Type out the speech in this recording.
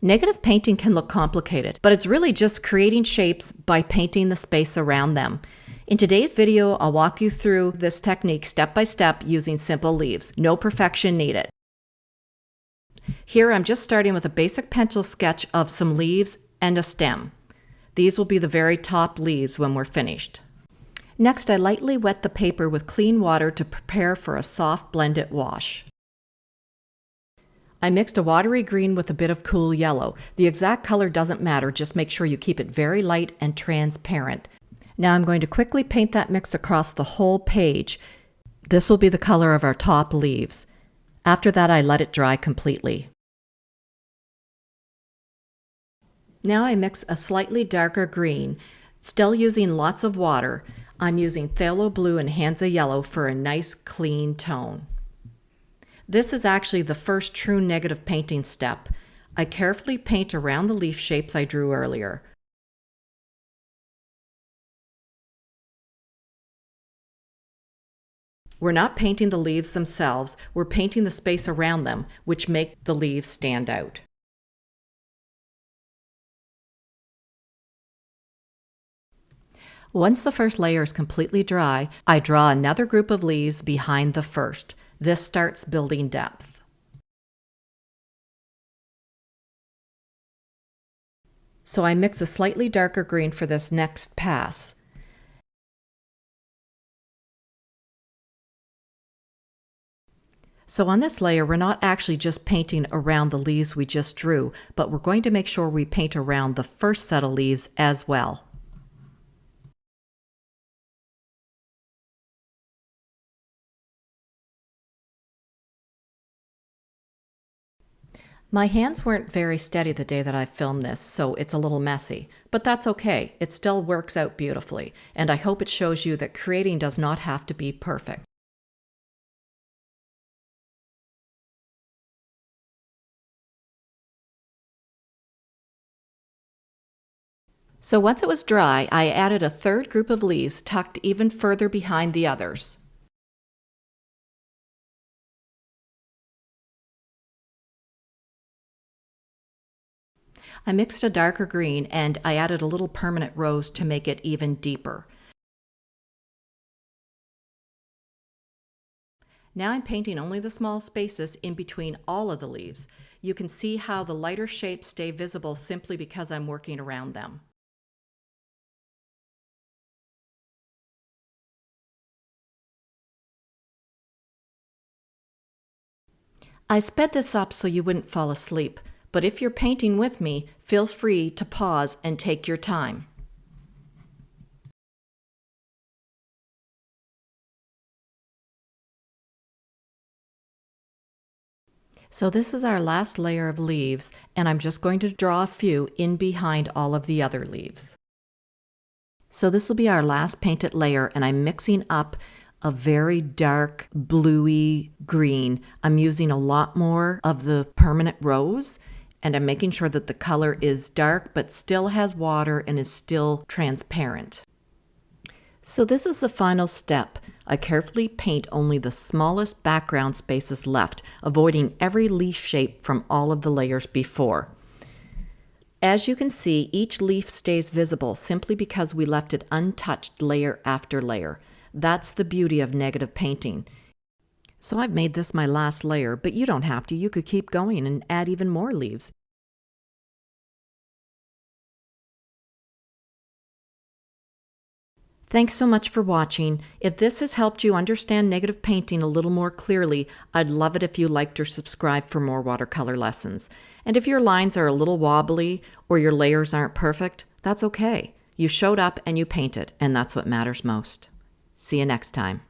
Negative painting can look complicated, but it's really just creating shapes by painting the space around them. In today's video, I'll walk you through this technique step by step using simple leaves. No perfection needed. Here I'm just starting with a basic pencil sketch of some leaves and a stem. These will be the very top leaves when we're finished. Next, I lightly wet the paper with clean water to prepare for a soft blended wash. I mixed a watery green with a bit of cool yellow. The exact color doesn't matter, just make sure you keep it very light and transparent. Now I'm going to quickly paint that mix across the whole page. This will be the color of our top leaves. After that, I let it dry completely. Now I mix a slightly darker green, still using lots of water. I'm using phthalo blue and Hansa yellow for a nice clean tone. This is actually the first true negative painting step. I carefully paint around the leaf shapes I drew earlier. We're not painting the leaves themselves, we're painting the space around them, which make the leaves stand out. Once the first layer is completely dry, I draw another group of leaves behind the first. This starts building depth. So I mix a slightly darker green for this next pass. So on this layer, we're not actually just painting around the leaves we just drew, but we're going to make sure we paint around the first set of leaves as well. My hands weren't very steady the day that I filmed this, so it's a little messy, but that's okay. It still works out beautifully, and I hope it shows you that creating does not have to be perfect. So once it was dry, I added a third group of leaves tucked even further behind the others. I mixed a darker green and I added a little permanent rose to make it even deeper. Now I'm painting only the small spaces in between all of the leaves. You can see how the lighter shapes stay visible simply because I'm working around them. I sped this up so you wouldn't fall asleep, but if you're painting with me, feel free to pause and take your time. So this is our last layer of leaves, and I'm just going to draw a few in behind all of the other leaves. So this will be our last painted layer, and I'm mixing up a very dark bluey green. I'm using a lot more of the permanent rose, and I'm making sure that the color is dark but still has water and is still transparent. So this is the final step. I carefully paint only the smallest background spaces left, avoiding every leaf shape from all of the layers before. As you can see, each leaf stays visible simply because we left it untouched layer after layer. That's the beauty of negative painting. So I've made this my last layer, but you don't have to. You could keep going and add even more leaves. Thanks so much for watching. If this has helped you understand negative painting a little more clearly, I'd love it if you liked or subscribed for more watercolor lessons. And if your lines are a little wobbly or your layers aren't perfect, that's okay. You showed up and you painted, and that's what matters most. See you next time.